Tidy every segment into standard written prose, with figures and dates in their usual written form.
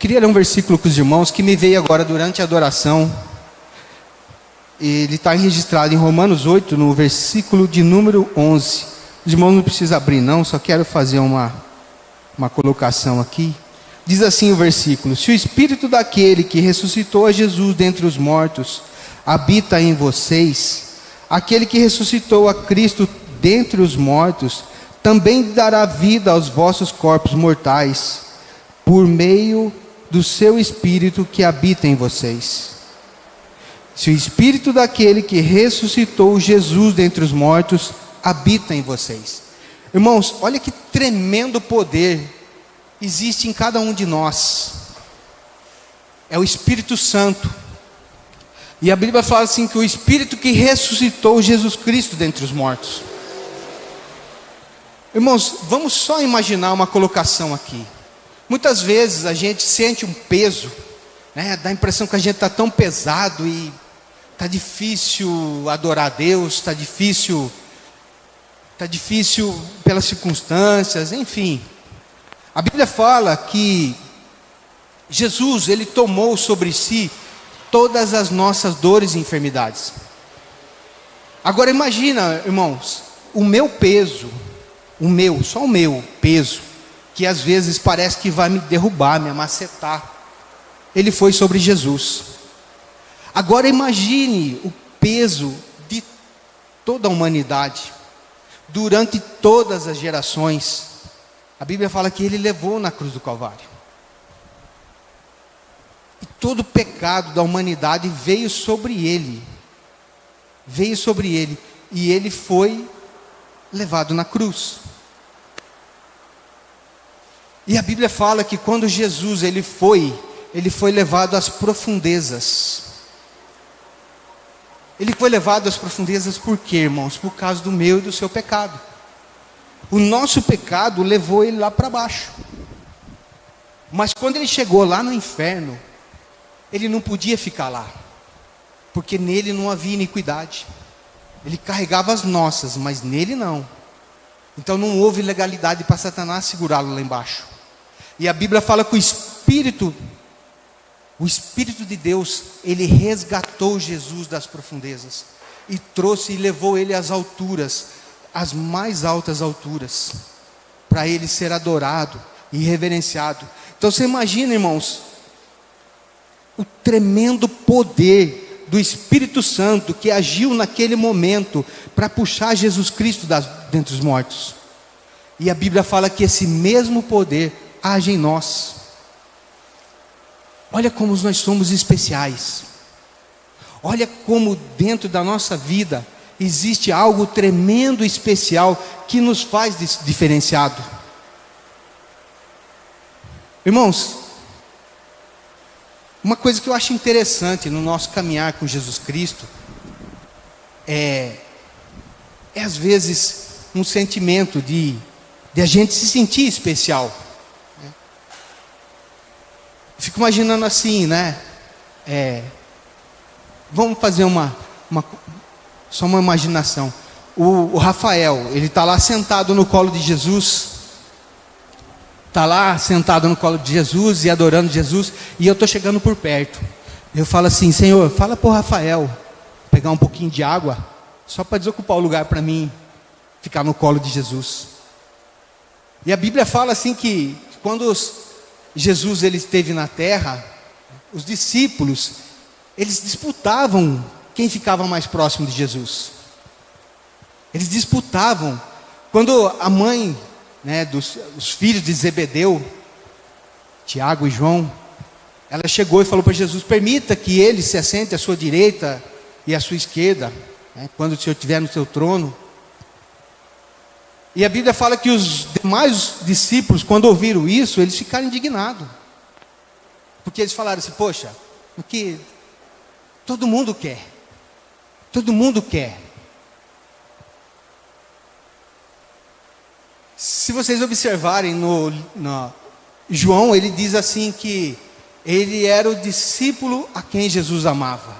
queria ler um versículo com os irmãos que me veio agora durante a adoração. Ele está registrado em Romanos 8, no versículo de número 11. Os irmãos não precisam abrir não, só quero fazer uma colocação aqui. Diz assim o versículo: se o Espírito daquele que ressuscitou a Jesus dentre os mortos habita em vocês, aquele que ressuscitou a Cristo dentre os mortos também dará vida aos vossos corpos mortais, por meio do seu Espírito que habita em vocês. Se o Espírito daquele que ressuscitou Jesus dentre os mortos habita em vocês. Irmãos, olha que tremendo poder existe em cada um de nós. É o Espírito Santo. E a Bíblia fala assim que o Espírito que ressuscitou Jesus Cristo dentre os mortos. Irmãos, vamos só imaginar uma colocação aqui. Muitas vezes a gente sente um peso, né? Dá a impressão que a gente está tão pesado e está difícil adorar a Deus, está difícil pelas circunstâncias, enfim. A Bíblia fala que Jesus, ele tomou sobre si todas as nossas dores e enfermidades. Agora imagina, irmãos, o meu peso, só o meu peso, que às vezes parece que vai me derrubar, me amacetar, ele foi sobre Jesus. Agora imagine o peso de toda a humanidade, durante todas as gerações. A Bíblia fala que ele levou na cruz do Calvário. E todo o pecado da humanidade veio sobre ele. E ele foi levado na cruz. E a Bíblia fala que quando Jesus ele foi levado às profundezas. Ele foi levado às profundezas por quê, irmãos? Por causa do meu e do seu pecado. O nosso pecado levou ele lá para baixo. Mas quando ele chegou lá no inferno, ele não podia ficar lá, porque nele não havia iniquidade. Ele carregava as nossas, mas nele não. Então não houve legalidade para Satanás segurá-lo lá embaixo. E a Bíblia fala que o Espírito de Deus, ele resgatou Jesus das profundezas e trouxe e levou ele às alturas, às mais altas alturas, para ele ser adorado e reverenciado. Então você imagina, irmãos, o tremendo poder do Espírito Santo que agiu naquele momento para puxar Jesus Cristo dentre os mortos. E a Bíblia fala que esse mesmo poder age em nós. Olha como nós somos especiais. Olha como dentro da nossa vida existe algo tremendo e especial que nos faz diferenciado. Irmãos, uma coisa que eu acho interessante no nosso caminhar com Jesus Cristo é às vezes um sentimento de a gente se sentir especial. Fico imaginando assim, né? Vamos fazer só uma imaginação. O Rafael, ele está lá sentado no colo de Jesus. Está lá sentado no colo de Jesus e adorando Jesus. E eu estou chegando por perto. Eu falo assim: Senhor, fala para o Rafael pegar um pouquinho de água, só para desocupar o lugar para mim ficar no colo de Jesus. E a Bíblia fala assim que quando Jesus ele esteve na terra, os discípulos, eles disputavam quem ficava mais próximo de Jesus. Eles disputavam. Quando a mãe, né, os filhos de Zebedeu, Tiago e João, ela chegou e falou para Jesus: permita que ele se assente à sua direita e à sua esquerda, né, quando o Senhor estiver no seu trono. E a Bíblia fala que os demais discípulos, quando ouviram isso, eles ficaram indignados. Porque eles falaram assim: poxa, porque todo mundo quer. Todo mundo quer. Se vocês observarem no João, ele diz assim que ele era o discípulo a quem Jesus amava.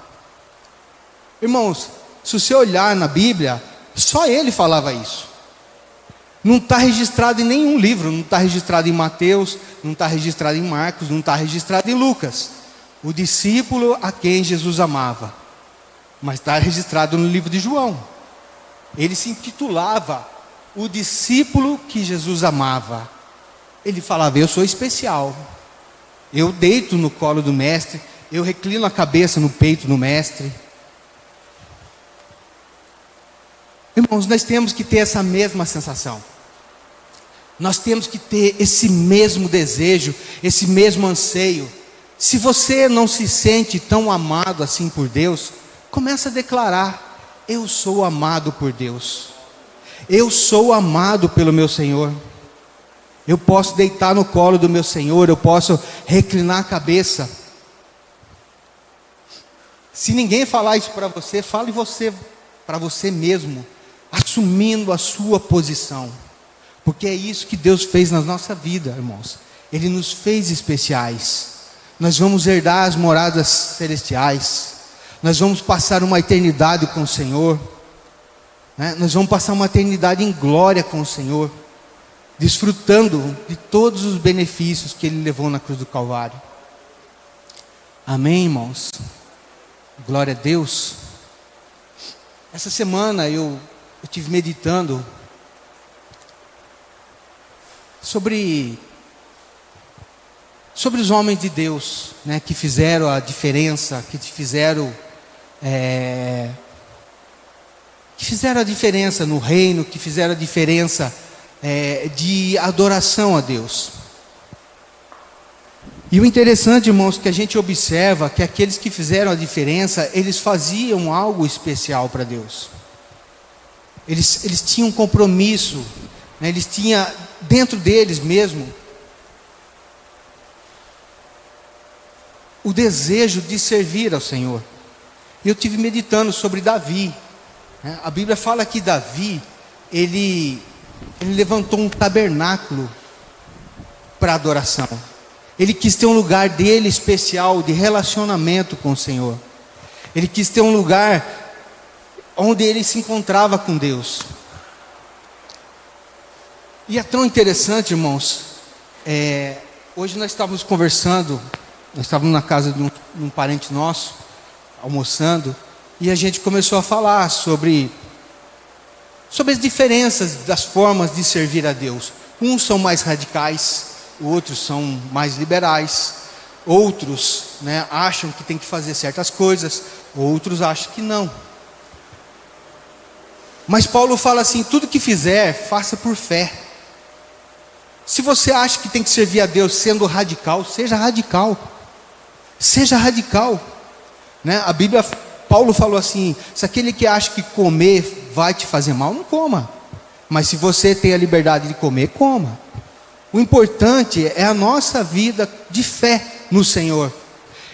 Irmãos, se você olhar na Bíblia, só ele falava isso. Não está registrado em nenhum livro, não está registrado em Mateus, não está registrado em Marcos, não está registrado em Lucas. O discípulo a quem Jesus amava. Mas está registrado no livro de João. Ele se intitulava o discípulo que Jesus amava. Ele falava: eu sou especial. Eu deito no colo do mestre, eu reclino a cabeça no peito do mestre. Irmãos, nós temos que ter essa mesma sensação. Nós temos que ter esse mesmo desejo, esse mesmo anseio. Se você não se sente tão amado assim por Deus, começa a declarar: eu sou amado por Deus. Eu sou amado pelo meu Senhor. Eu posso deitar no colo do meu Senhor, eu posso reclinar a cabeça. Se ninguém falar isso para você, fale você para você mesmo, assumindo a sua posição. Porque é isso que Deus fez na nossa vida, irmãos. Ele nos fez especiais. Nós vamos herdar as moradas celestiais. Nós vamos passar uma eternidade com o Senhor, né? Nós vamos passar uma eternidade em glória com o Senhor, desfrutando de todos os benefícios que Ele levou na cruz do Calvário. Amém, irmãos? Glória a Deus. Essa semana eu estive meditando sobre os homens de Deus, né, que fizeram a diferença, que fizeram a diferença no reino, que fizeram a diferença de adoração a Deus. E o interessante, irmãos, que a gente observa que aqueles que fizeram a diferença, eles faziam algo especial para Deus. Eles tinham um compromisso, né? Eles tinham dentro deles mesmo o desejo de servir ao Senhor. E eu estive meditando sobre Davi, né? A Bíblia fala que Davi, ele levantou um tabernáculo para adoração. Ele quis ter um lugar dele especial, de relacionamento com o Senhor. Ele quis ter um lugar onde ele se encontrava com Deus. E é tão interessante, irmãos. Hoje nós estávamos conversando, nós estávamos na casa de um parente nosso, almoçando, e a gente começou a falar sobre as diferenças das formas de servir a Deus. Uns são mais radicais, outros são mais liberais, outros, né, acham que tem que fazer certas coisas, outros acham que não. Mas Paulo fala assim: tudo que fizer, faça por fé. Se você acha que tem que servir a Deus sendo radical, seja radical. Seja radical, né? A Bíblia, Paulo falou assim: se aquele que acha que comer vai te fazer mal, não coma. Mas se você tem a liberdade de comer, coma. O importante é a nossa vida de fé no Senhor.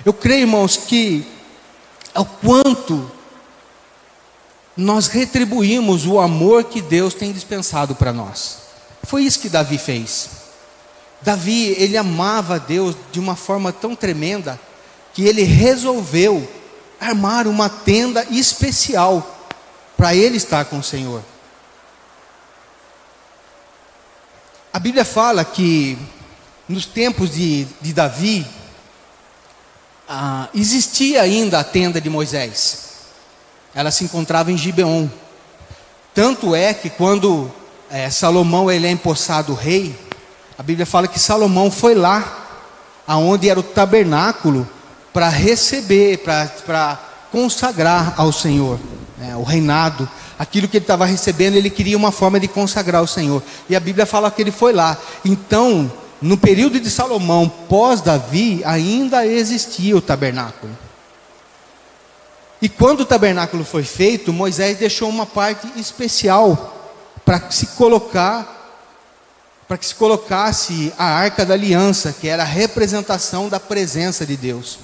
Eu creio, irmãos, que ao quanto nós retribuímos o amor que Deus tem dispensado para nós. Foi isso que Davi fez. Davi, ele amava a Deus de uma forma tão tremenda, que ele resolveu armar uma tenda especial para ele estar com o Senhor. A Bíblia fala que nos tempos de Davi, existia ainda a tenda de Moisés. Ela se encontrava em Gibeon. Tanto é que quando Salomão ele é empossado rei, a Bíblia fala que Salomão foi lá, aonde era o tabernáculo, para receber, para consagrar ao Senhor, né, o reinado. Aquilo que ele estava recebendo, ele queria uma forma de consagrar ao Senhor. E a Bíblia fala que ele foi lá. Então, no período de Salomão, pós-Davi, ainda existia o tabernáculo. E quando o tabernáculo foi feito, Moisés deixou uma parte especial para que se colocasse a Arca da Aliança, que era a representação da presença de Deus.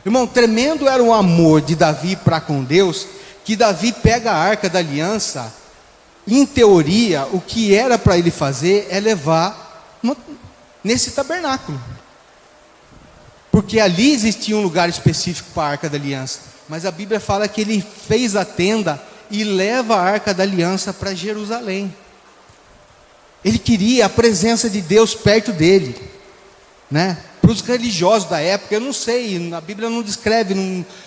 Irmão, tremendo era o amor de Davi para com Deus, que Davi pega a Arca da Aliança. Em teoria, o que era para ele fazer é levar nesse tabernáculo, porque ali existia um lugar específico para a Arca da Aliança. Mas a Bíblia fala que ele fez a tenda e leva a Arca da Aliança para Jerusalém. Ele queria a presença de Deus perto dele, né? Para os religiosos da época, eu não sei, a Bíblia não descreve,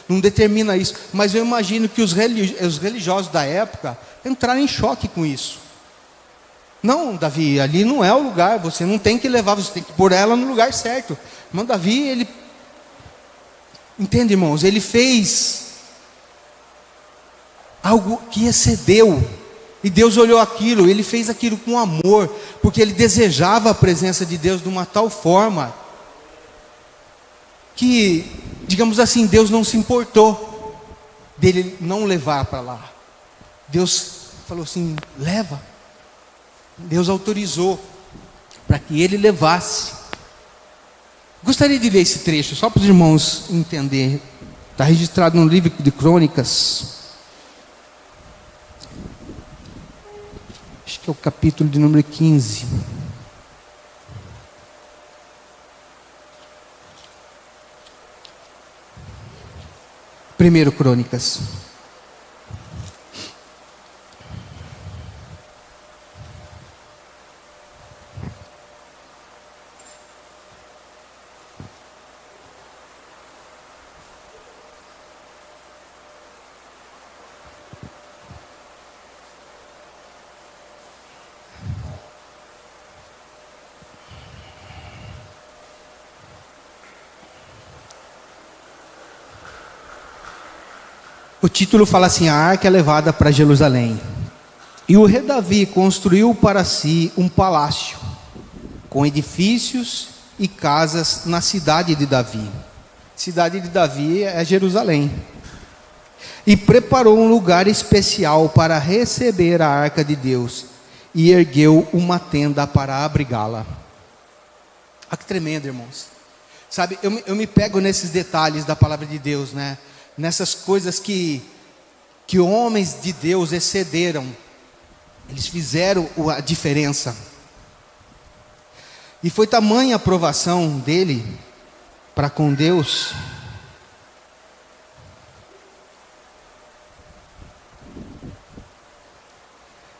não determina isso, mas eu imagino que os religiosos da época entraram em choque com isso. Não, Davi, ali não é o lugar, você não tem que levar, você tem que pôr ela no lugar certo. Mas Davi, ele, entende, irmãos, ele fez algo que excedeu, e Deus olhou aquilo, ele fez aquilo com amor, porque ele desejava a presença de Deus de uma tal forma, que, digamos assim, Deus não se importou dele não levar para lá. Deus falou assim, leva. Deus autorizou para que ele levasse. Gostaria de ler esse trecho, só para os irmãos entenderem. Está registrado no livro de Crônicas. Acho que é o capítulo de número 15. Primeiro Crônicas. O título fala assim: a arca é levada para Jerusalém. E o rei Davi construiu para si um palácio, com edifícios e casas na cidade de Davi. Cidade de Davi é Jerusalém. E preparou um lugar especial para receber a arca de Deus, e ergueu uma tenda para abrigá-la. Ah, que tremendo, irmãos. Sabe, eu me pego nesses detalhes da palavra de Deus, né? Nessas coisas que homens de Deus excederam, eles fizeram a diferença. E foi tamanha a aprovação dele para com Deus,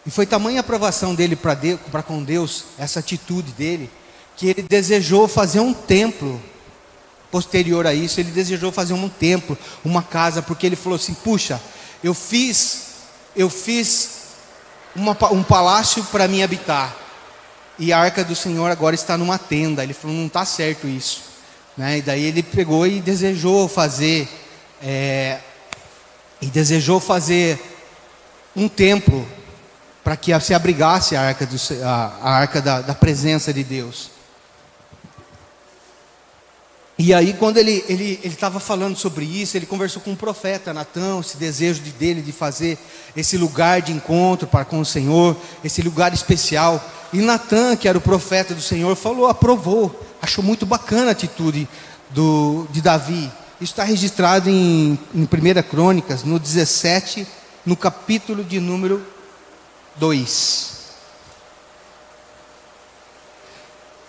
e foi tamanha a aprovação dele para com Deus, essa atitude dele, que ele desejou fazer um templo. Posterior a isso, ele desejou fazer um templo, uma casa, porque ele falou assim: puxa, eu fiz um palácio para mim habitar, e a arca do Senhor agora está numa tenda. Ele falou: não está certo isso, né? E daí ele pegou e desejou fazer um templo para que se abrigasse a arca da presença de Deus. E aí, quando ele estava falando sobre isso, ele conversou com o profeta Natã, esse desejo dele de fazer esse lugar de encontro para com o Senhor, esse lugar especial. E Natã, que era o profeta do Senhor, aprovou, achou muito bacana a atitude de Davi. Isso está registrado em 1 Crônicas, no 17, no capítulo de número 2.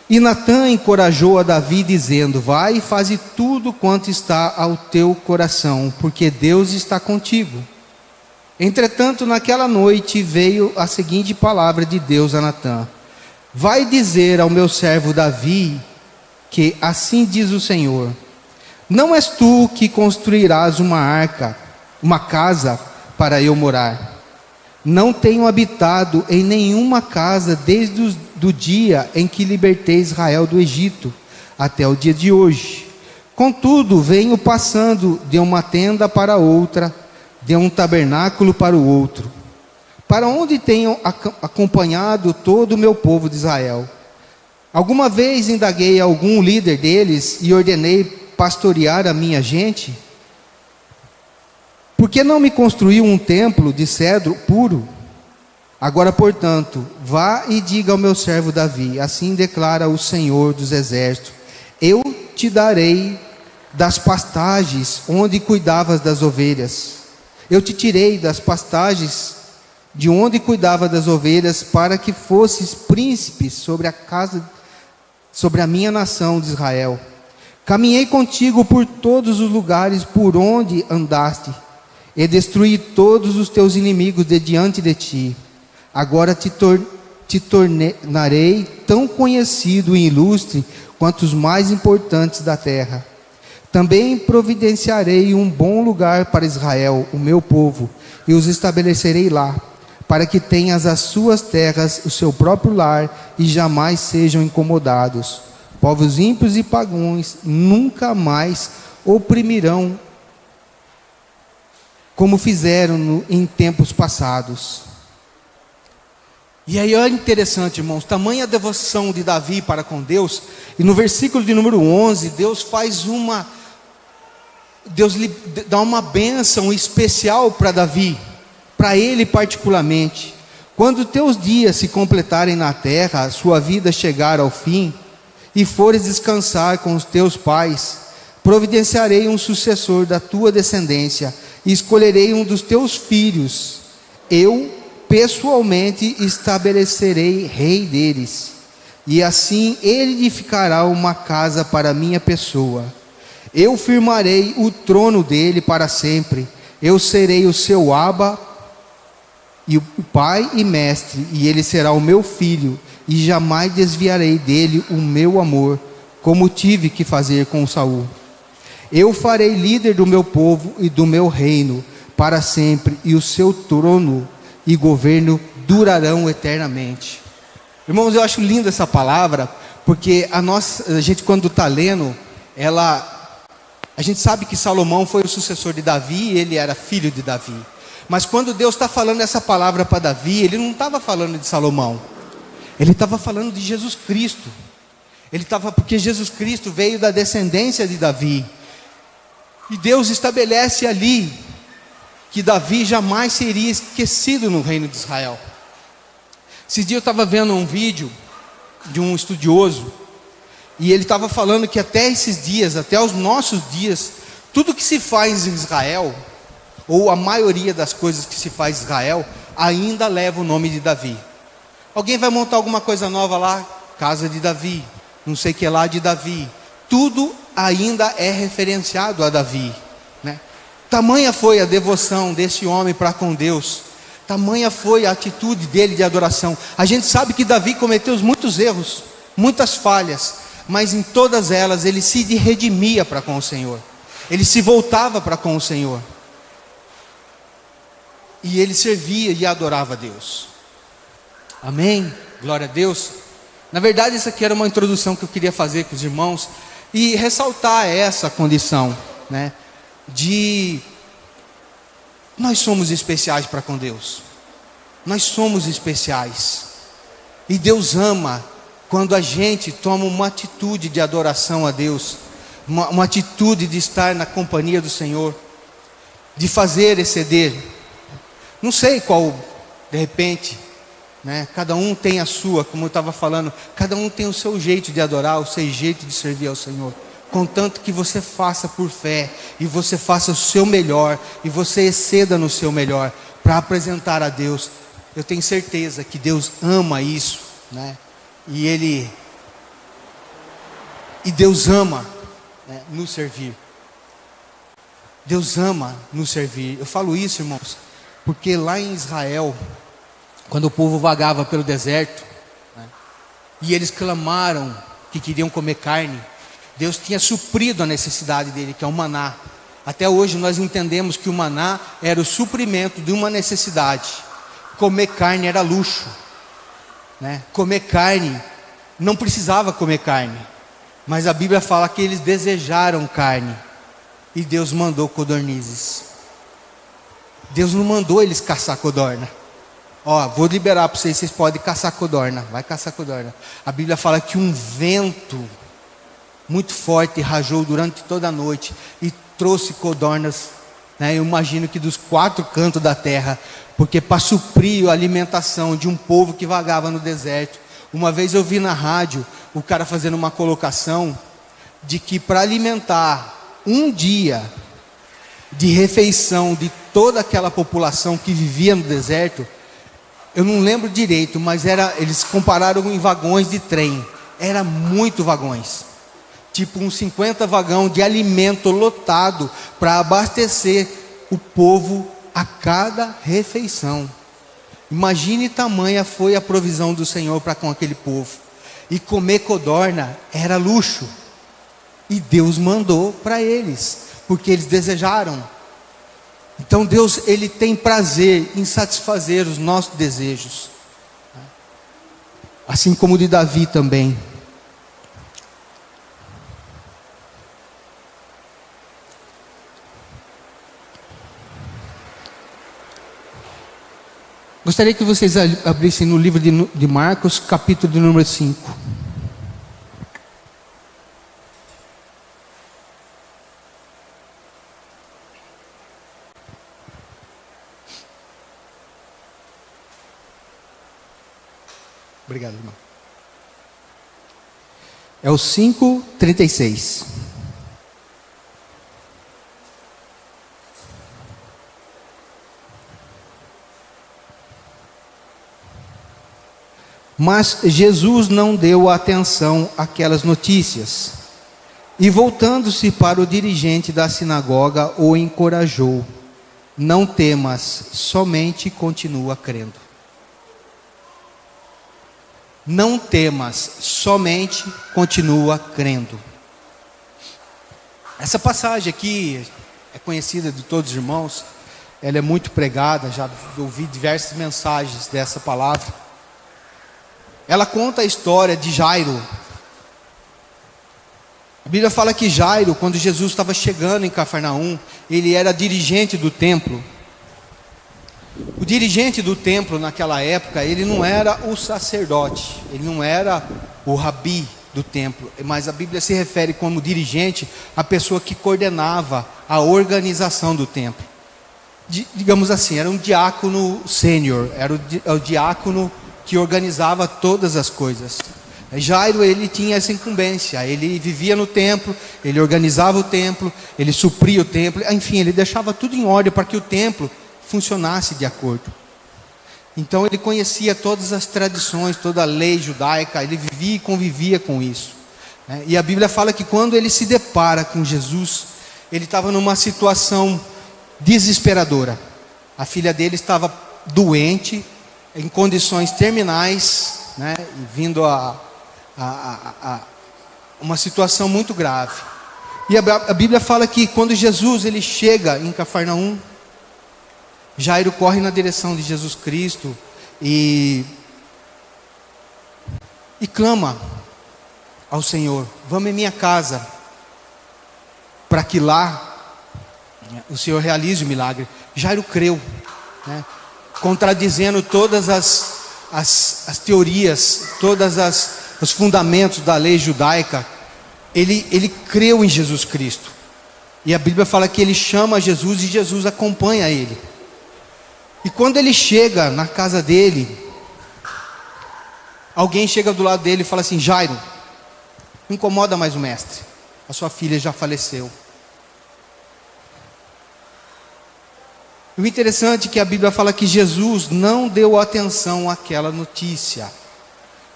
E Natã encorajou a Davi, dizendo: vai e faze tudo quanto está ao teu coração, porque Deus está contigo. Entretanto, naquela noite veio a seguinte palavra de Deus a Natã: vai dizer ao meu servo Davi que assim diz o Senhor: não és tu que construirás uma casa para eu morar. Não tenho habitado em nenhuma casa desde do dia em que libertei Israel do Egito até o dia de hoje. Contudo, venho passando de uma tenda para outra, de um tabernáculo para o outro, para onde tenho acompanhado todo o meu povo de Israel. Alguma vez indaguei algum líder deles e ordenei pastorear a minha gente? Por que não me construiu um templo de cedro puro? Agora, portanto, vá e diga ao meu servo Davi: assim declara o Senhor dos Exércitos: eu te darei das pastagens onde cuidavas das ovelhas. Eu te tirei das pastagens de onde cuidava das ovelhas, para que fosses príncipe sobre a minha nação de Israel. Caminhei contigo por todos os lugares por onde andaste, e destruí todos os teus inimigos de diante de ti. Agora te te tornarei tão conhecido e ilustre quanto os mais importantes da terra. Também providenciarei um bom lugar para Israel, o meu povo, e os estabelecerei lá, para que tenhas as suas terras, o seu próprio lar, e jamais sejam incomodados. Povos ímpios e pagãos nunca mais oprimirão, como fizeram em tempos passados. E aí é interessante, irmãos, tamanha devoção de Davi para com Deus, e no versículo de número 11, Deus lhe dá uma bênção especial para Davi, para ele particularmente. Quando teus dias se completarem na terra, sua vida chegar ao fim, e fores descansar com os teus pais, providenciarei um sucessor da tua descendência, e escolherei um dos teus filhos. Eu pessoalmente estabelecerei rei deles, e assim ele edificará uma casa para a minha pessoa. Eu firmarei o trono dele para sempre. Eu serei o seu Abba, e o pai e mestre, e ele será o meu filho, e jamais desviarei dele o meu amor, como tive que fazer com Saul. Eu farei líder do meu povo e do meu reino para sempre, e o seu trono e governo durarão eternamente. Irmãos, eu acho linda essa palavra, porque a gente quando está lendo, a gente sabe que Salomão foi o sucessor de Davi, e ele era filho de Davi. Mas quando Deus está falando essa palavra para Davi, ele não estava falando de Salomão, ele estava falando de Jesus Cristo. Porque Jesus Cristo veio da descendência de Davi, e Deus estabelece ali que Davi jamais seria esquecido no reino de Israel. Esse dia eu estava vendo um vídeo de um estudioso, e ele estava falando que até esses dias, até os nossos dias, tudo que se faz em Israel, ou a maioria das coisas que se faz em Israel, ainda leva o nome de Davi. Alguém vai montar alguma coisa nova lá, casa de Davi, não sei o que lá de Davi, tudo ainda é referenciado a Davi, né? Tamanha foi a devoção desse homem para com Deus, tamanha foi a atitude dele de adoração. A gente sabe que Davi cometeu muitos erros, muitas falhas, mas em todas elas ele se redimia para com o Senhor, ele se voltava para com o Senhor, e ele servia e adorava a Deus. Amém? Glória a Deus. Na verdade, isso aqui era uma introdução que eu queria fazer com os irmãos, e ressaltar essa condição, né, de nós somos especiais para com Deus. Nós somos especiais, e Deus ama quando a gente toma uma atitude de adoração a Deus, uma atitude de estar na companhia do Senhor, de fazer exceder. Não sei qual, de repente, né, cada um tem a sua, como eu estava falando, cada um tem o seu jeito de adorar, o seu jeito de servir ao Senhor, contanto que você faça por fé, e você faça o seu melhor, e você exceda no seu melhor, para apresentar a Deus. Eu tenho certeza que Deus ama isso, né? E Deus ama, né, nos servir. Deus ama nos servir. Eu falo isso, irmãos, porque lá em Israel, quando o povo vagava pelo deserto, né, e eles clamaram que queriam comer carne, Deus tinha suprido a necessidade dele, que é o maná. Até hoje nós entendemos que o maná era o suprimento de uma necessidade. Comer carne era luxo, né? Comer carne, não precisava comer carne, mas a Bíblia fala que eles desejaram carne, e Deus mandou codornizes. Deus não mandou eles caçar codorna. Ó, vou liberar para vocês podem caçar codorna. Vai caçar codorna. A Bíblia fala que um vento muito forte rajou durante toda a noite e trouxe codornas, né? Eu imagino que dos 4 cantos da terra, porque para suprir a alimentação de um povo que vagava no deserto. Uma vez eu vi na rádio o cara fazendo uma colocação de que para alimentar um dia de refeição de toda aquela população que vivia no deserto, eu não lembro direito, mas eles compararam em vagões de trem, era muito vagões, tipo uns 50 vagão de alimento lotado para abastecer o povo a cada refeição. Imagine tamanha foi a provisão do Senhor para com aquele povo. E comer codorna era luxo. E Deus mandou para eles, porque eles desejaram. Então Deus, Ele tem prazer em satisfazer os nossos desejos. Assim como o de Davi também. Gostaria que vocês abrissem no livro de Marcos, capítulo de número 5. Obrigado, irmão. É o 5:36. Mas Jesus não deu atenção àquelas notícias, e voltando-se para o dirigente da sinagoga, o encorajou: não temas, somente continua crendo. Não temas, somente continua crendo. Essa passagem aqui é conhecida de todos os irmãos, ela é muito pregada, já ouvi diversas mensagens dessa palavra. Ela conta a história de Jairo. A Bíblia fala que Jairo, quando Jesus estava chegando em Cafarnaum, ele era dirigente do templo. O dirigente do templo naquela época, ele não era o sacerdote, ele não era o rabi do templo, mas a Bíblia se refere como dirigente à pessoa que coordenava a organização do templo. Digamos assim, era um diácono sênior, era o diácono que organizava todas as coisas. Jairo, ele tinha essa incumbência, ele vivia no templo, ele organizava o templo, ele supria o templo, enfim, ele deixava tudo em ordem para que o templo funcionasse de acordo. Então ele conhecia todas as tradições, toda a lei judaica, ele vivia e convivia com isso. E a Bíblia fala que quando ele se depara com Jesus, ele estava numa situação desesperadora. A filha dele estava doente, em condições terminais, e vindo a uma situação muito grave. E a Bíblia fala que quando Jesus ele chega em Cafarnaum, Jairo corre na direção de Jesus Cristo e clama ao Senhor: vamos em minha casa, para que lá o Senhor realize o milagre. Jairo creu, contradizendo todas as teorias, todos os fundamentos da lei judaica. Ele creu em Jesus Cristo. E a Bíblia fala que ele chama Jesus e Jesus acompanha ele. E quando ele chega na casa dele, alguém chega do lado dele e fala assim: Jairo, não incomoda mais o mestre, a sua filha já faleceu. E o interessante é que a Bíblia fala que Jesus não deu atenção àquela notícia.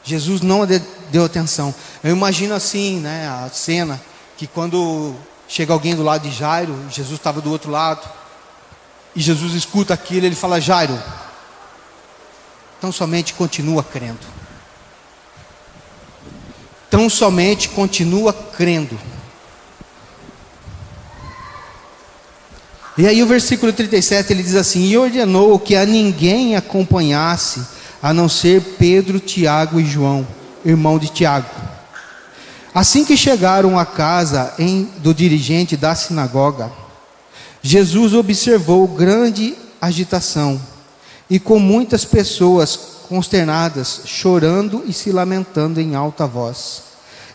Jesus não deu atenção. Eu imagino assim, a cena, que quando chega alguém do lado de Jairo, Jesus estava do outro lado, e Jesus escuta aquilo, ele fala: Jairo, tão somente continua crendo. Tão somente continua crendo. E aí o versículo 37, ele diz assim: e ordenou que a ninguém acompanhasse, a não ser Pedro, Tiago e João, irmão de Tiago. Assim que chegaram à casa do dirigente da sinagoga, Jesus observou grande agitação, e com muitas pessoas consternadas, chorando e se lamentando em alta voz.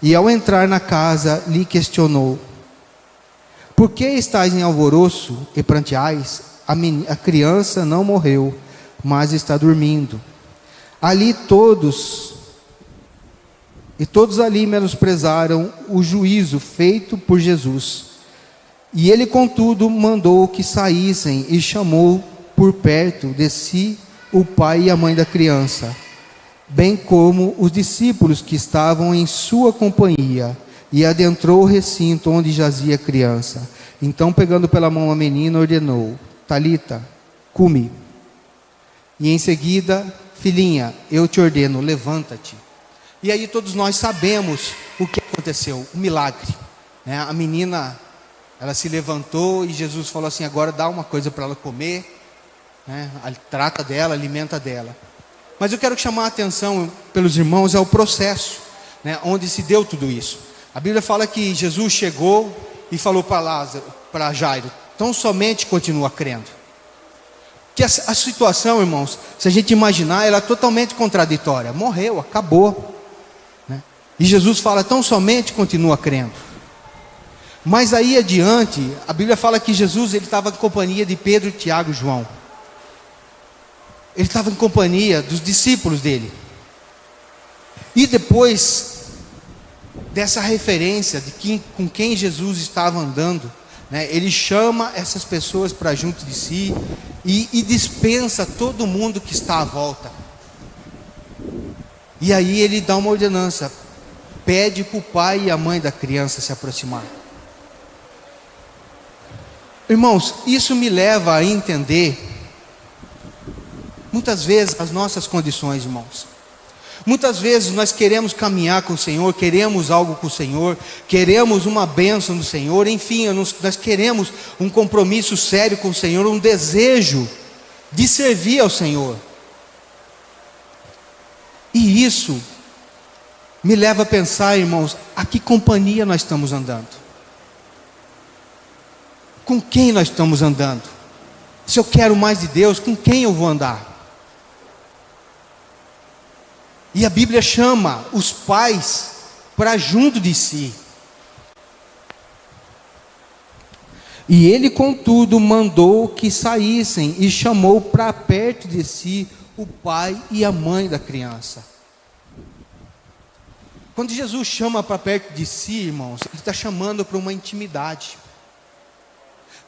E ao entrar na casa, lhe questionou: por que estáis em alvoroço e pranteais? A criança não morreu, mas está dormindo. Todos ali menosprezaram o juízo feito por Jesus. E ele, contudo, mandou que saíssem e chamou por perto de si o pai e a mãe da criança, bem como os discípulos que estavam em sua companhia, e adentrou o recinto onde jazia a criança. Então, pegando pela mão a menina, ordenou: Talita, cumi. E em seguida, filhinha, eu te ordeno, levanta-te. E aí todos nós sabemos o que aconteceu, o milagre, né? A menina, ela se levantou e Jesus falou assim: agora dá uma coisa para ela comer, né? Trata dela, alimenta dela. Mas eu quero chamar a atenção pelos irmãos ao processo, né, onde se deu tudo isso. A Bíblia fala que Jesus chegou e falou para Jairo: tão somente continua crendo. Que a situação, irmãos, se a gente imaginar, ela é totalmente contraditória. Morreu, acabou, né? E Jesus fala: tão somente continua crendo. Mas aí adiante, a Bíblia fala que Jesus ele estava em companhia de Pedro, Tiago e João. Ele estava em companhia dos discípulos dele. E depois dessa referência de com quem Jesus estava andando, né, ele chama essas pessoas para junto de si e dispensa todo mundo que está à volta. E aí ele dá uma ordenança: pede para o pai e a mãe da criança se aproximar. Irmãos, isso me leva a entender muitas vezes as nossas condições, irmãos. Muitas vezes nós queremos caminhar com o Senhor, queremos algo com o Senhor, queremos uma bênção do Senhor, enfim, nós queremos um compromisso sério com o Senhor, um desejo de servir ao Senhor. E isso me leva a pensar, irmãos, a que companhia nós estamos andando? Com quem nós estamos andando? Se eu quero mais de Deus, com quem eu vou andar? E a Bíblia chama os pais para junto de si. E ele, contudo, mandou que saíssem e chamou para perto de si o pai e a mãe da criança. Quando Jesus chama para perto de si, irmãos, ele está chamando para uma intimidade.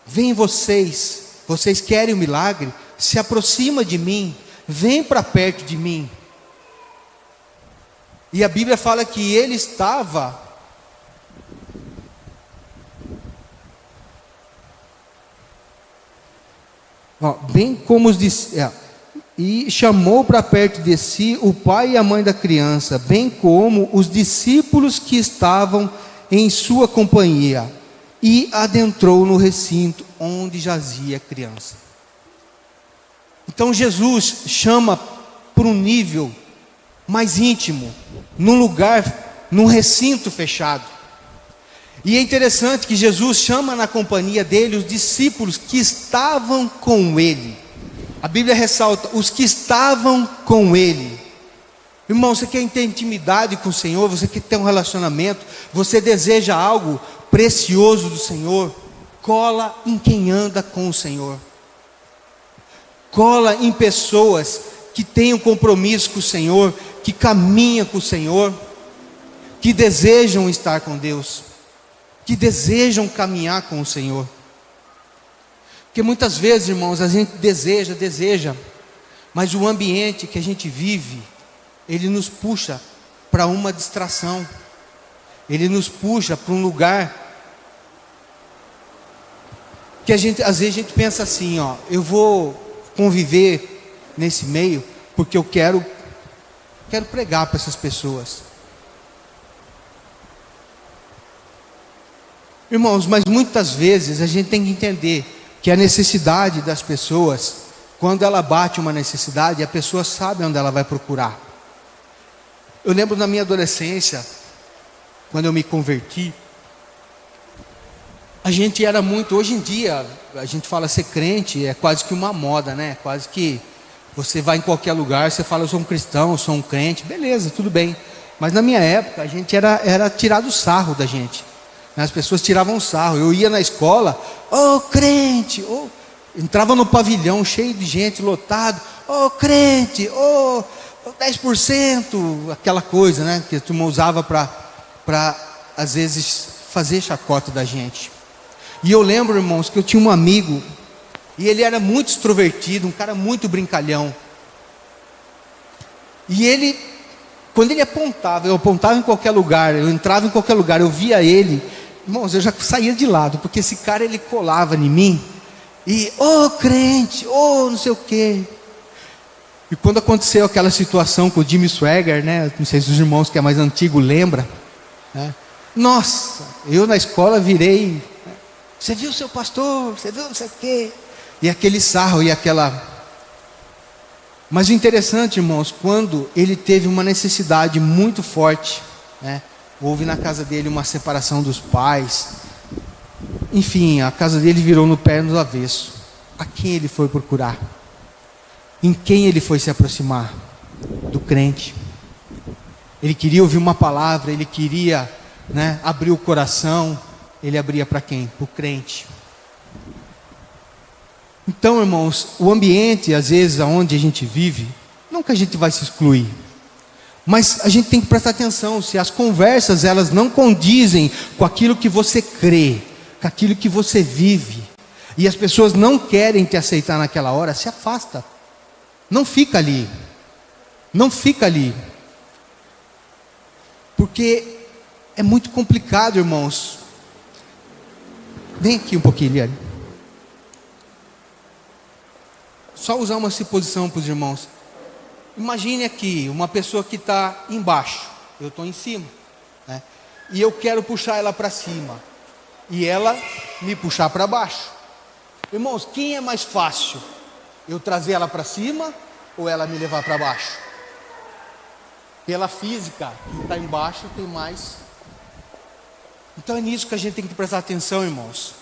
Vem vocês querem o milagre? Se aproxima de mim, vem para perto de mim. E a Bíblia fala que ele estava bem como os e chamou para perto de si o pai e a mãe da criança, bem como os discípulos que estavam em sua companhia, e adentrou no recinto onde jazia a criança. Então Jesus chama para um nível mais íntimo, num lugar, num recinto fechado. E é interessante que Jesus chama na companhia dele os discípulos que estavam com ele. A Bíblia ressalta: os que estavam com ele. Irmão, você quer ter intimidade com o Senhor? Você quer ter um relacionamento? Você deseja algo precioso do Senhor? Cola em quem anda com o Senhor. Cola em pessoas que têm um compromisso com o Senhor, que caminham com o Senhor, que desejam estar com Deus, que desejam caminhar com o Senhor. Porque muitas vezes, irmãos, a gente deseja, mas o ambiente que a gente vive, ele nos puxa para uma distração, ele nos puxa para um lugar que às vezes a gente pensa assim, eu vou conviver nesse meio porque eu quero pregar para essas pessoas. Irmãos, mas muitas vezes a gente tem que entender que a necessidade das pessoas, quando ela bate uma necessidade, a pessoa sabe onde ela vai procurar. Eu lembro na minha adolescência, quando eu me converti, a gente era muito, hoje em dia, a gente fala ser crente, é quase que uma moda, né? Quase que você vai em qualquer lugar, você fala: eu sou um cristão, eu sou um crente, beleza, tudo bem. Mas na minha época, a gente era tirado sarro da gente. As pessoas tiravam sarro. Eu ia na escola: ô crente, entrava no pavilhão cheio de gente, lotado: ô crente, 10%, aquela coisa, né? Que a turma usava para às vezes fazer chacota da gente. E eu lembro, irmãos, que eu tinha um amigo, e ele era muito extrovertido, um cara muito brincalhão. E ele, quando ele apontava, eu apontava em qualquer lugar, eu entrava em qualquer lugar, eu via ele, irmãos, eu já saía de lado, porque esse cara, ele colava em mim, e, crente, não sei o quê. E quando aconteceu aquela situação com o Jimmy Swaggart, né? Não sei se os irmãos que é mais antigo lembram, né? Nossa, eu na escola virei, você viu o seu pastor, você viu não sei o quê, e aquele sarro e aquela... Mas o interessante, irmãos, quando ele teve uma necessidade muito forte, né? Houve na casa dele uma separação dos pais, enfim, a casa dele virou no pé do avesso. A quem ele foi procurar? Em quem ele foi se aproximar? Do crente. Ele queria ouvir uma palavra, ele queria, né, abrir o coração. Ele abria para quem? Para o crente. Então, irmãos, o ambiente, às vezes, onde a gente vive, não que a gente vai se excluir, mas a gente tem que prestar atenção se as conversas, elas não condizem com aquilo que você crê, com aquilo que você vive, e as pessoas não querem te aceitar naquela hora, se afasta. Não fica ali. Não fica ali. Porque é muito complicado, irmãos. Vem aqui um pouquinho, Liane. Só usar uma suposição para os irmãos. Imagine aqui, uma pessoa que está embaixo. Eu estou em cima, né? E eu quero puxar ela para cima. E ela me puxar para baixo. Irmãos, quem é mais fácil? Eu trazer ela para cima ou ela me levar para baixo? Pela física, quem está embaixo tem mais. Então é nisso que a gente tem que prestar atenção, irmãos.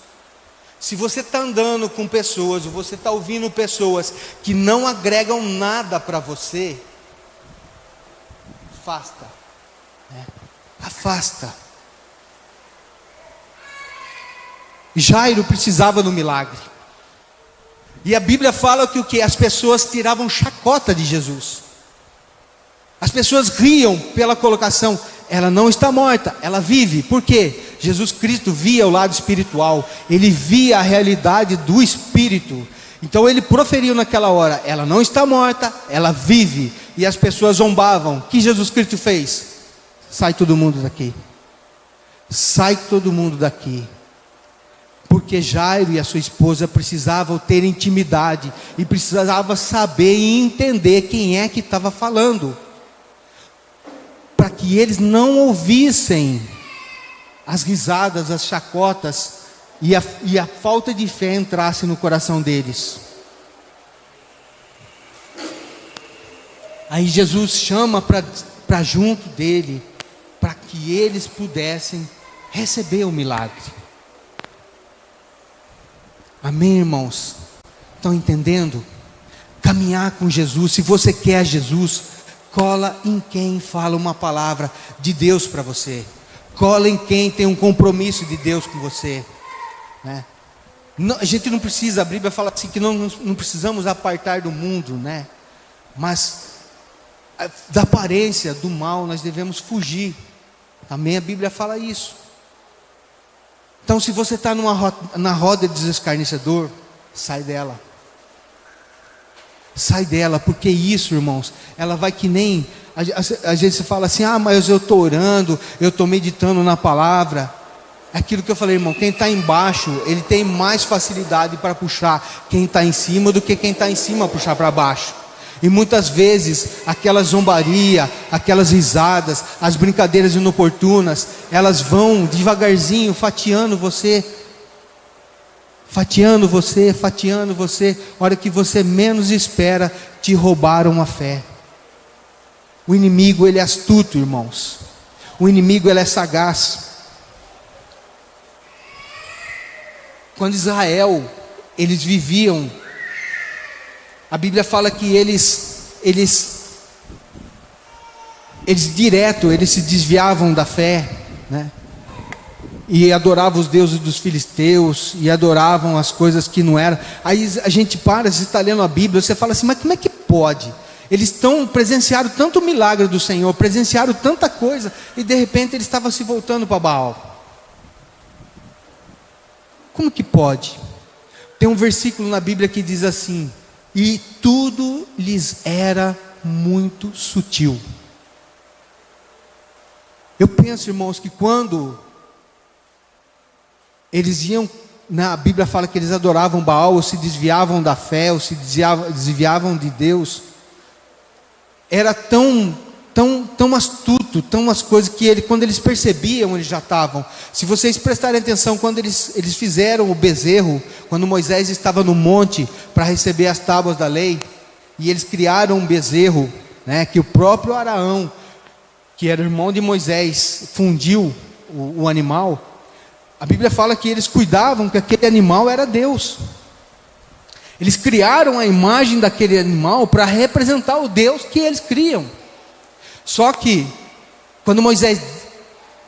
Se você está andando com pessoas, ou você está ouvindo pessoas que não agregam nada para você, afasta, né? Afasta. Jairo precisava do milagre. E a Bíblia fala que o que? As pessoas tiravam chacota de Jesus. As pessoas riam pela colocação, ela não está morta, ela vive. Por quê? Jesus Cristo via o lado espiritual, ele via a realidade do Espírito. Então ele proferiu naquela hora, ela não está morta, ela vive. E as pessoas zombavam. O que Jesus Cristo fez? Sai todo mundo daqui. Sai todo mundo daqui. Porque Jairo e a sua esposa precisavam ter intimidade e precisavam saber e entender quem é que estava falando, para que eles não ouvissem as risadas, as chacotas e a falta de fé entrasse no coração deles. Aí Jesus chama para junto dele, para que eles pudessem receber o milagre. Amém, irmãos? Estão entendendo? Caminhar com Jesus, se você quer Jesus, cola em quem fala uma palavra de Deus para você. Cola em quem tem um compromisso de Deus com você, né? Não, a gente não precisa, a Bíblia fala assim que não precisamos apartar do mundo, né? Mas da aparência do mal nós devemos fugir. Amém? A Bíblia fala isso. Então, se você está na roda de escarnecedor, sai dela. Sai dela, porque isso, irmãos, ela vai que nem... Às vezes você fala assim, mas eu estou orando, eu estou meditando na palavra. Aquilo que eu falei, irmão, quem está embaixo, ele tem mais facilidade para puxar quem está em cima do que quem está em cima puxar para baixo. E muitas vezes, aquela zombaria, aquelas risadas, as brincadeiras inoportunas, elas vão devagarzinho fatiando você. Fatiando você, fatiando você. A hora que você menos espera, te roubaram a fé. O inimigo, ele é astuto, irmãos. O inimigo, ele é sagaz. Quando Israel, eles viviam, a Bíblia fala que eles se desviavam da fé, né? E adoravam os deuses dos filisteus, e adoravam as coisas que não eram. Aí a gente você está lendo a Bíblia, você fala assim, mas como é que pode? Eles presenciaram tanto milagre do Senhor, presenciaram tanta coisa, e de repente eles estavam se voltando para Baal. Como que pode? Tem um versículo na Bíblia que diz assim, e tudo lhes era muito sutil. Eu penso, irmãos, que quando eles iam, a Bíblia fala que eles adoravam Baal, ou se desviavam da fé, ou se desviavam de Deus, era tão astuto, tão as coisas que quando eles percebiam, eles já estavam. Se vocês prestarem atenção, quando eles fizeram o bezerro, quando Moisés estava no monte para receber as tábuas da lei, e eles criaram um bezerro, né, que o próprio Araão, que era irmão de Moisés, fundiu o animal. A Bíblia fala que eles cuidavam que aquele animal era Deus. Eles criaram a imagem daquele animal para representar o Deus que eles criam. Só que, quando Moisés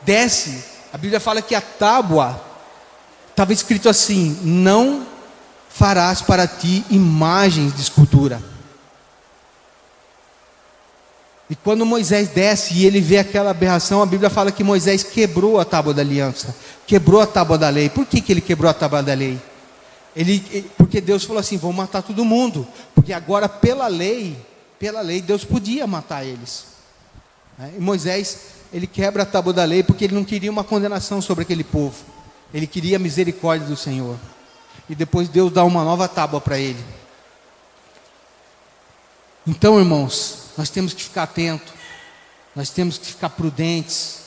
desce, a Bíblia fala que a tábua, estava escrito assim: não farás para ti imagens de escultura. E quando Moisés desce e ele vê aquela aberração, a Bíblia fala que Moisés quebrou a tábua da aliança, quebrou a tábua da lei. Por que ele quebrou a tábua da lei? Porque Deus falou assim: vou matar todo mundo. Porque agora pela lei Deus podia matar eles. E Moisés, ele quebra a tábua da lei porque ele não queria uma condenação sobre aquele povo. Ele queria a misericórdia do Senhor. E depois Deus dá uma nova tábua para ele. Então, irmãos, nós temos que ficar atentos, nós temos que ficar prudentes,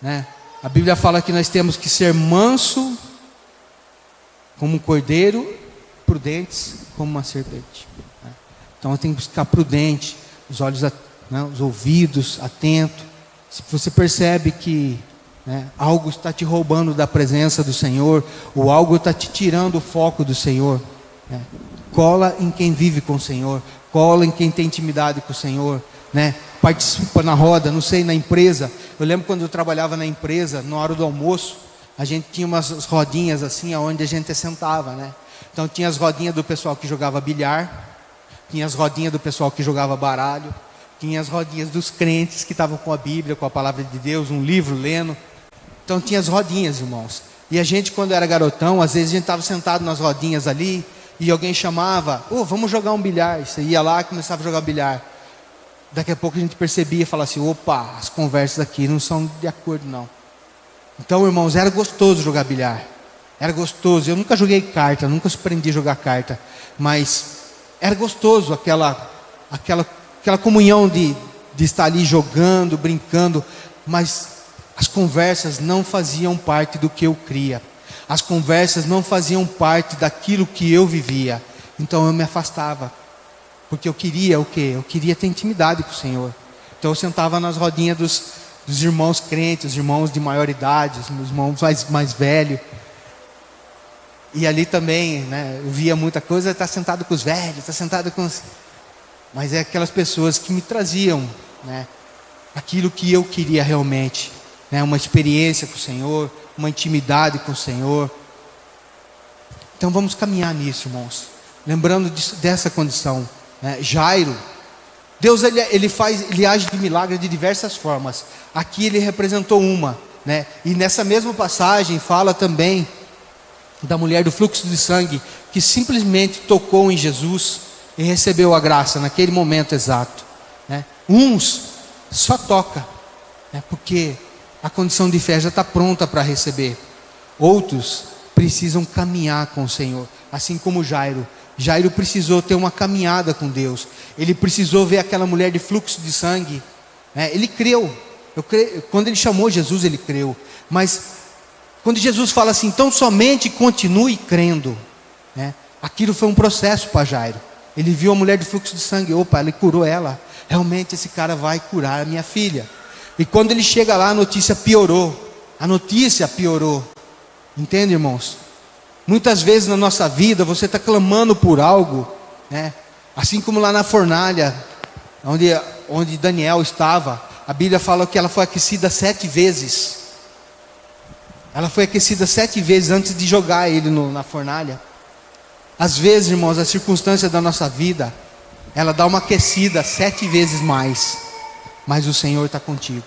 né? A Bíblia fala que nós temos que ser manso como um cordeiro, prudentes como uma serpente, né? Então nós temos que ficar prudente, os olhos, né, os ouvidos atentos. Se você percebe que, né, algo está te roubando da presença do Senhor, ou algo está te tirando o foco do Senhor, né, cola em quem vive com o Senhor, cola em quem tem intimidade com o Senhor, né? Participa na roda, não sei, na empresa. Eu lembro quando eu trabalhava na empresa, na hora do almoço, a gente tinha umas rodinhas assim, onde a gente sentava, né? Então tinha as rodinhas do pessoal que jogava bilhar, tinha as rodinhas do pessoal que jogava baralho, tinha as rodinhas dos crentes que estavam com a Bíblia, com a palavra de Deus, um livro lendo. Então tinha as rodinhas, irmãos. E a gente, quando era garotão, às vezes a gente estava sentado nas rodinhas ali, e alguém chamava: vamos jogar um bilhar. Você ia lá e começava a jogar bilhar. Daqui a pouco a gente percebia e falava assim: opa, as conversas aqui não são de acordo não. Então, irmãos, era gostoso jogar bilhar, era gostoso. Eu nunca joguei carta, nunca aprendi a jogar carta, mas era gostoso aquela comunhão de estar ali jogando, brincando. Mas as conversas não faziam parte do que eu cria. As conversas não faziam parte daquilo que eu vivia. Então eu me afastava, porque eu queria o quê? Eu queria ter intimidade com o Senhor. Então eu sentava nas rodinhas dos irmãos crentes, os irmãos de maior idade, os irmãos mais velhos. E ali também, né, eu via muita coisa: está sentado com os velhos, está sentado com os... Mas é aquelas pessoas que me traziam, né, aquilo que eu queria realmente, né, uma experiência com o Senhor, uma intimidade com o Senhor. Então vamos caminhar nisso, irmãos, lembrando dessa condição, né? Jairo, Deus ele age de milagre de diversas formas. Aqui ele representou uma, né? E nessa mesma passagem fala também da mulher do fluxo de sangue, que simplesmente tocou em Jesus e recebeu a graça naquele momento exato, né? Uns só toca, né, porque a condição de fé já está pronta para receber. Outros precisam caminhar com o Senhor, assim como Jairo. Jairo precisou ter uma caminhada com Deus. Ele precisou ver aquela mulher de fluxo de sangue, né? Ele creu. Quando ele chamou Jesus, ele creu. Mas quando Jesus fala assim: então somente continue crendo, né? Aquilo foi um processo para Jairo. Ele viu a mulher de fluxo de sangue. Opa, ele curou ela. Realmente esse cara vai curar a minha filha. E quando ele chega lá, a notícia piorou. A notícia piorou. Entende, irmãos? Muitas vezes na nossa vida você está clamando por algo, né? Assim como lá na fornalha, onde Daniel estava, a Bíblia fala que ela foi aquecida 7 vezes. Ela foi aquecida 7 vezes antes de jogar ele na fornalha. Às vezes, irmãos, a circunstância da nossa vida, ela dá uma aquecida 7 vezes mais. Mas o Senhor está contigo.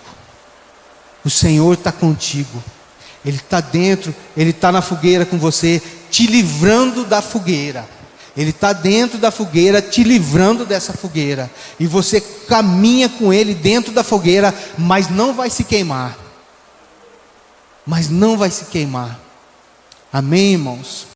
O Senhor está contigo. Ele está dentro, Ele está na fogueira com você, te livrando da fogueira. Ele está dentro da fogueira, te livrando dessa fogueira. E você caminha com Ele dentro da fogueira, mas não vai se queimar. Mas não vai se queimar. Amém, irmãos?